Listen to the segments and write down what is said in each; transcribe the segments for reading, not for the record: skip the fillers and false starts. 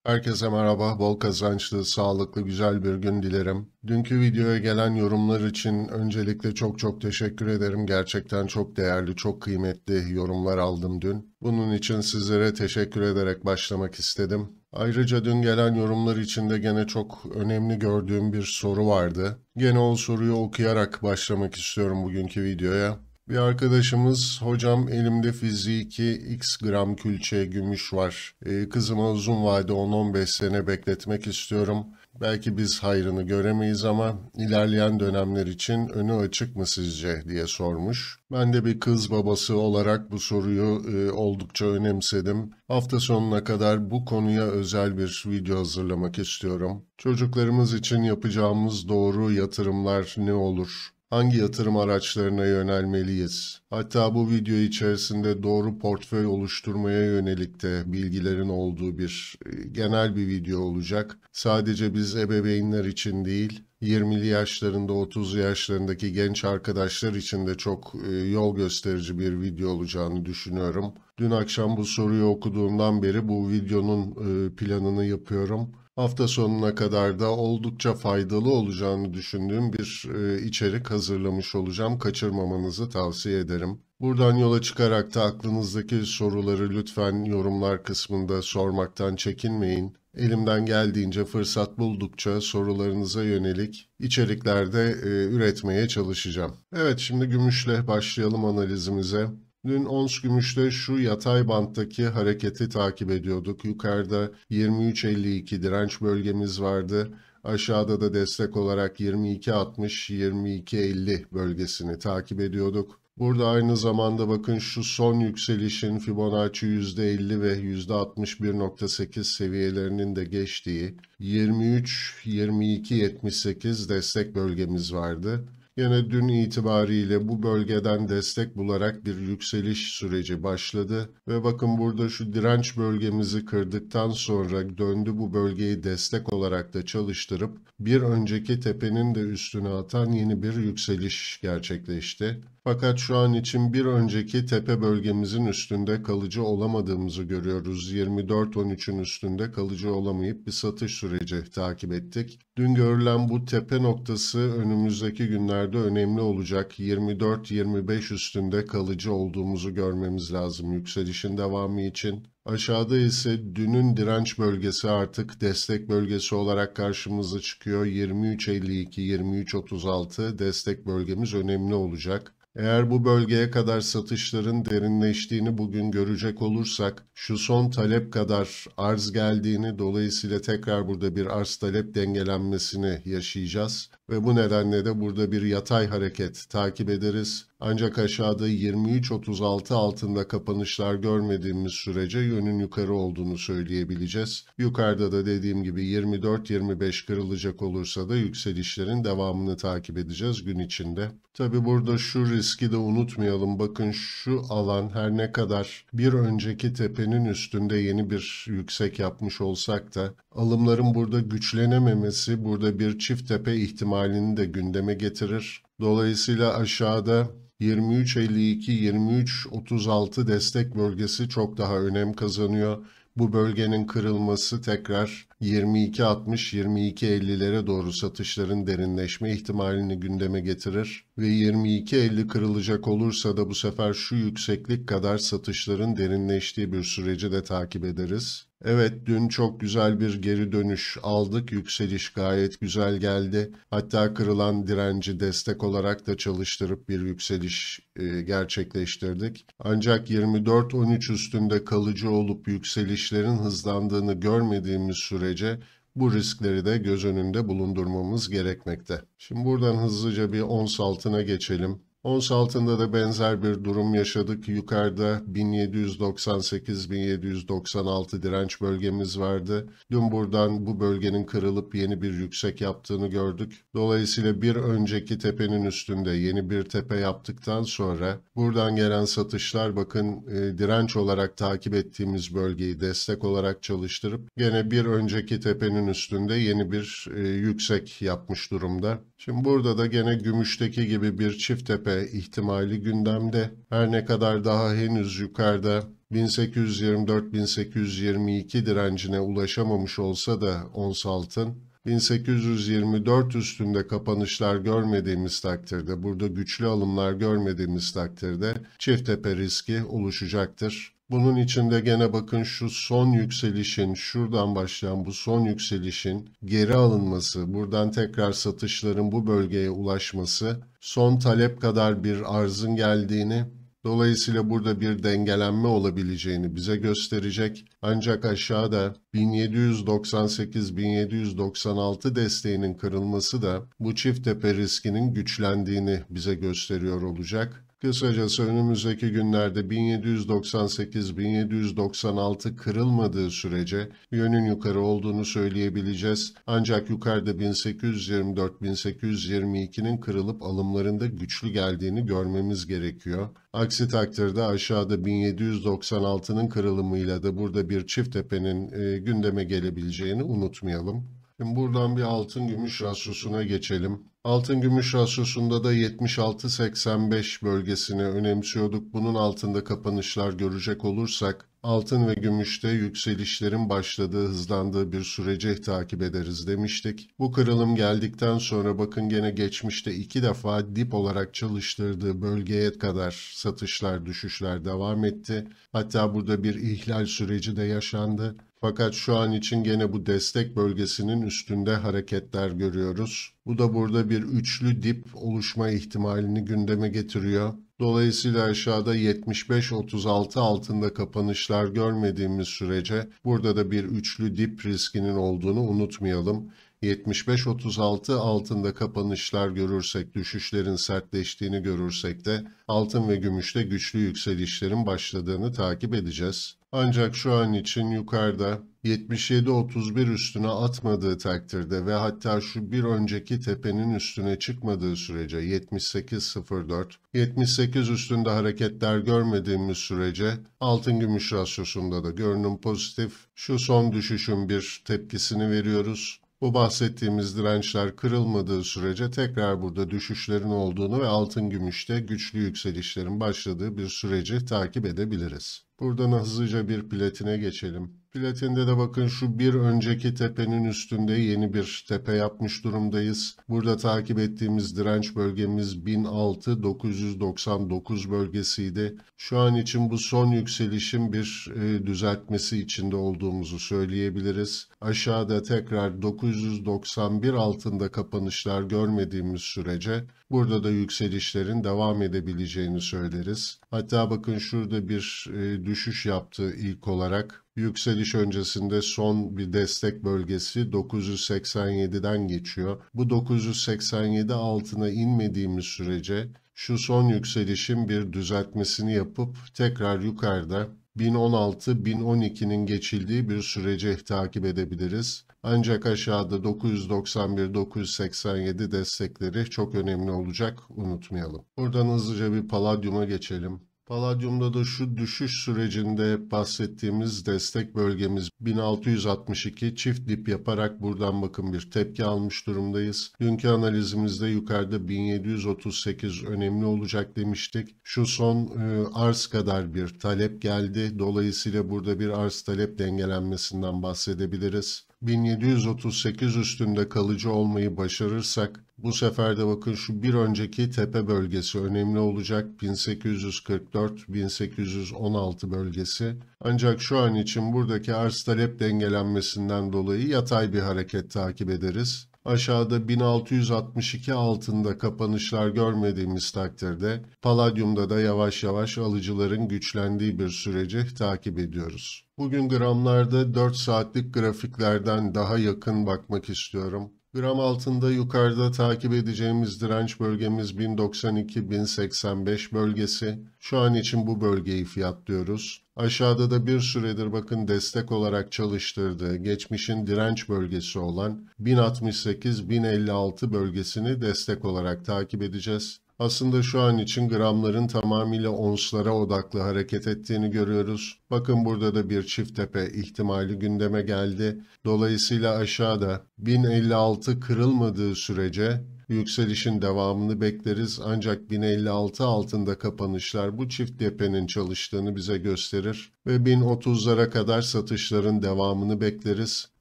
Herkese merhaba, bol kazançlı, sağlıklı, güzel bir gün dilerim. Dünkü videoya gelen yorumlar için öncelikle çok teşekkür ederim. Gerçekten çok değerli, çok kıymetli yorumlar aldım dün. Bunun için sizlere teşekkür ederek başlamak istedim. Ayrıca dün gelen yorumlar içinde gene çok önemli gördüğüm bir soru vardı. Gene o soruyu okuyarak başlamak istiyorum bugünkü videoya. Bir arkadaşımız, hocam elimde fiziki x gram külçe gümüş var. Kızıma uzun vade 10-15 sene bekletmek istiyorum. Belki biz hayrını göremeyiz ama ilerleyen dönemler için önü açık mı sizce diye sormuş. Ben de bir kız babası olarak bu soruyu oldukça önemsedim. Hafta sonuna kadar bu konuya özel bir video hazırlamak istiyorum. Çocuklarımız için yapacağımız doğru yatırımlar ne olur? Hangi yatırım araçlarına yönelmeliyiz? Hatta bu video içerisinde doğru portföy oluşturmaya yönelik de bilgilerin olduğu bir genel bir video olacak. Sadece biz ebeveynler için değil, 20'li yaşlarında, 30'lu yaşlarındaki genç arkadaşlar için de çok yol gösterici bir video olacağını düşünüyorum. Dün akşam bu soruyu okuduğumdan beri bu videonun planını yapıyorum. Hafta sonuna kadar da oldukça faydalı olacağını düşündüğüm bir içerik hazırlamış olacağım. Kaçırmamanızı tavsiye ederim. Buradan yola çıkarak da aklınızdaki soruları lütfen yorumlar kısmında sormaktan çekinmeyin. Elimden geldiğince fırsat buldukça sorularınıza yönelik içeriklerde üretmeye çalışacağım. Evet, şimdi gümüşle başlayalım analizimize. Dün ons gümüşte şu yatay banttaki hareketi takip ediyorduk. Yukarıda 23.52 direnç bölgemiz vardı. Aşağıda da destek olarak 22.60-22.50 bölgesini takip ediyorduk. Burada aynı zamanda bakın şu son yükselişin Fibonacci %50 ve %61.8 seviyelerinin de geçtiği 23-22.78 destek bölgemiz vardı. Yine dün itibariyle bu bölgeden destek bularak bir yükseliş süreci başladı ve bakın burada şu direnç bölgemizi kırdıktan sonra döndü bu bölgeyi destek olarak da çalıştırıp bir önceki tepenin de üstüne atan yeni bir yükseliş gerçekleşti. Fakat şu an için bir önceki tepe bölgemizin üstünde kalıcı olamadığımızı görüyoruz. 24.13'ün üstünde kalıcı olamayıp bir satış süreci takip ettik. Dün görülen bu tepe noktası önümüzdeki günlerde önemli olacak. 24-25 üstünde kalıcı olduğumuzu görmemiz lazım yükselişin devamı için. Aşağıda ise dünün direnç bölgesi artık destek bölgesi olarak karşımıza çıkıyor. 23.52-23.36 destek bölgemiz önemli olacak. Eğer bu bölgeye kadar satışların derinleştiğini bugün görecek olursak, şu son talep kadar arz geldiğini, dolayısıyla tekrar burada bir arz talep dengelenmesini yaşayacağız. Ve bu nedenle de burada bir yatay hareket takip ederiz. Ancak aşağıda 23.36 altında kapanışlar görmediğimiz sürece yönün yukarı olduğunu söyleyebileceğiz. Yukarıda da dediğim gibi 24-25 kırılacak olursa da yükselişlerin devamını takip edeceğiz gün içinde. Tabi burada şu riski de unutmayalım. Bakın şu alan her ne kadar bir önceki tepenin üstünde yeni bir yüksek yapmış olsak da alımların burada güçlenememesi burada bir çift tepe ihtimalini de gündeme getirir. Dolayısıyla aşağıda 23.52-23.36 destek bölgesi çok daha önem kazanıyor. Bu bölgenin kırılması tekrar 22.60-22.50'lere doğru satışların derinleşme ihtimalini gündeme getirir ve 22.50 kırılacak olursa da bu sefer şu yükseklik kadar satışların derinleştiği bir süreci de takip ederiz. Evet, dün çok güzel bir geri dönüş aldık. Yükseliş gayet güzel geldi. Hatta kırılan direnci destek olarak da çalıştırıp bir yükseliş gerçekleştirdik. Ancak 24-13 üstünde kalıcı olup yükselişlerin hızlandığını görmediğimiz sürece bu riskleri de göz önünde bulundurmamız gerekmekte. Şimdi buradan hızlıca bir ons altına geçelim. Ons altında da benzer bir durum yaşadık. Yukarıda 1798-1796 direnç bölgemiz vardı. Dün buradan bu bölgenin kırılıp yeni bir yüksek yaptığını gördük. Dolayısıyla bir önceki tepenin üstünde yeni bir tepe yaptıktan sonra buradan gelen satışlar bakın direnç olarak takip ettiğimiz bölgeyi destek olarak çalıştırıp gene bir önceki tepenin üstünde yeni bir yüksek yapmış durumda. Şimdi burada da gene gümüşteki gibi bir çift tepe ihtimali gündemde. Her ne kadar daha henüz yukarıda 1824-1822 direncine ulaşamamış olsa da ons altın, 1824 üstünde kapanışlar görmediğimiz takdirde, burada güçlü alımlar görmediğimiz takdirde çift tepe riski oluşacaktır. Bunun içinde gene bakın şu son yükselişin, şuradan başlayan bu son yükselişin geri alınması, buradan tekrar satışların bu bölgeye ulaşması, son talep kadar bir arzın geldiğini, dolayısıyla burada bir dengelenme olabileceğini bize gösterecek. Ancak aşağıda 1798-1796 desteğinin kırılması da bu çift tepe riskinin güçlendiğini bize gösteriyor olacak. Kısacası önümüzdeki günlerde 1798-1796 kırılmadığı sürece yönün yukarı olduğunu söyleyebileceğiz. Ancak yukarıda 1824-1822'nin kırılıp alımlarında güçlü geldiğini görmemiz gerekiyor. Aksi takdirde aşağıda 1796'nın kırılımıyla da burada bir çift tepenin gündeme gelebileceğini unutmayalım. Şimdi buradan bir altın gümüş rasyosuna geçelim. Altın gümüş rasyosunda da 76-85 bölgesini önemsiyorduk. Bunun altında kapanışlar görecek olursak altın ve gümüşte yükselişlerin başladığı, hızlandığı bir süreci takip ederiz demiştik. Bu kırılım geldikten sonra bakın gene geçmişte 2 defa dip olarak çalıştırdığı bölgeye kadar satışlar, düşüşler devam etti. Hatta burada bir ihlal süreci de yaşandı. Fakat şu an için gene bu destek bölgesinin üstünde hareketler görüyoruz. Bu da burada bir üçlü dip oluşma ihtimalini gündeme getiriyor. Dolayısıyla aşağıda 75-36 altında kapanışlar görmediğimiz sürece burada da bir üçlü dip riskinin olduğunu unutmayalım. 75-36 altında kapanışlar görürsek, düşüşlerin sertleştiğini görürsek de altın ve gümüşte güçlü yükselişlerin başladığını takip edeceğiz. Ancak şu an için yukarıda 77-31 üstüne atmadığı takdirde ve hatta şu bir önceki tepenin üstüne çıkmadığı sürece 78-04, 78 üstünde hareketler görmediğimiz sürece altın gümüş rasyosunda da görünüm pozitif. Şu son düşüşün bir tepkisini veriyoruz. Bu bahsettiğimiz dirençler kırılmadığı sürece tekrar burada düşüşlerin olduğunu ve altın gümüşte güçlü yükselişlerin başladığı bir süreci takip edebiliriz. Buradan hızlıca bir platine geçelim. Platinde de bakın şu bir önceki tepenin üstünde yeni bir tepe yapmış durumdayız. Burada takip ettiğimiz direnç bölgemiz 1006-999 bölgesiydi. Şu an için bu son yükselişin bir düzeltmesi içinde olduğumuzu söyleyebiliriz. Aşağıda tekrar 991 altında kapanışlar görmediğimiz sürece burada da yükselişlerin devam edebileceğini söyleriz. Hatta bakın şurada bir düşüş yaptı ilk olarak. Yükseliş öncesinde son bir destek bölgesi 987'den geçiyor. Bu 987 altına inmediğimiz sürece şu son yükselişin bir düzeltmesini yapıp tekrar yukarıda 1016-1012'nin geçildiği bir süreci takip edebiliriz. Ancak aşağıda 991-987 destekleri çok önemli olacak, unutmayalım. Buradan hızlıca bir paladyuma geçelim. Paladyumda da şu düşüş sürecinde bahsettiğimiz destek bölgemiz 1662 çift dip yaparak buradan bakın bir tepki almış durumdayız. Dünkü analizimizde yukarıda 1738 önemli olacak demiştik. Şu son arz kadar bir talep geldi. Dolayısıyla burada bir arz talep dengelenmesinden bahsedebiliriz. 1738 üstünde kalıcı olmayı başarırsak bu sefer de bakın şu bir önceki tepe bölgesi önemli olacak. 1844-1816 bölgesi. Ancak şu an için buradaki arz talep dengelenmesinden dolayı yatay bir hareket takip ederiz. Aşağıda 1662 altında kapanışlar görmediğimiz takdirde paladyumda da yavaş yavaş alıcıların güçlendiği bir süreci takip ediyoruz. Bugün gramlarda 4 saatlik grafiklerden daha yakın bakmak istiyorum. Gram altında yukarıda takip edeceğimiz direnç bölgemiz 1092-1085 bölgesi. Şu an için bu bölgeyi fiyatlıyoruz. Aşağıda da bir süredir bakın destek olarak çalıştırdığı geçmişin direnç bölgesi olan 1068-1056 bölgesini destek olarak takip edeceğiz. Aslında şu an için gramların tamamıyla onslara odaklı hareket ettiğini görüyoruz. Bakın burada da bir çift tepe ihtimali gündeme geldi. Dolayısıyla aşağıda 1056 kırılmadığı sürece yükselişin devamını bekleriz. Ancak 1056 altında kapanışlar bu çift tepenin çalıştığını bize gösterir ve 1030'lara kadar satışların devamını bekleriz.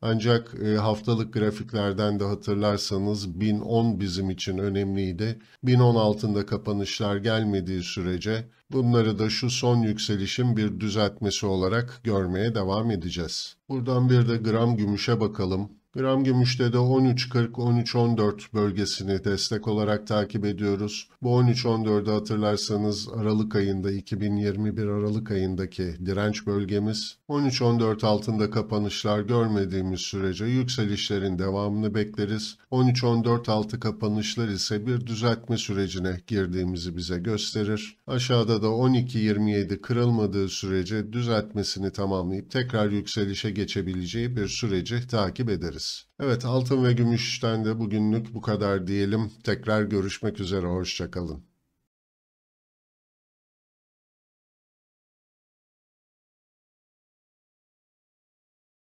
Ancak haftalık grafiklerden de hatırlarsanız 1010 bizim için önemliydi. 1010 altında kapanışlar gelmediği sürece bunları da şu son yükselişin bir düzeltmesi olarak görmeye devam edeceğiz. Buradan bir de gram gümüşe bakalım. Gram gümüşte de 13.40-13.14 bölgesini destek olarak takip ediyoruz. Bu 13.14'ü hatırlarsanız Aralık ayında 2021 Aralık ayındaki direnç bölgemiz. 13.14 altında kapanışlar görmediğimiz sürece yükselişlerin devamını bekleriz. 13.14 altı kapanışlar ise bir düzeltme sürecine girdiğimizi bize gösterir. Aşağıda da 12.27 kırılmadığı sürece düzeltmesini tamamlayıp tekrar yükselişe geçebileceği bir süreci takip ederiz. Evet, altın ve gümüşten de bugünlük bu kadar diyelim. Tekrar görüşmek üzere, hoşça kalın.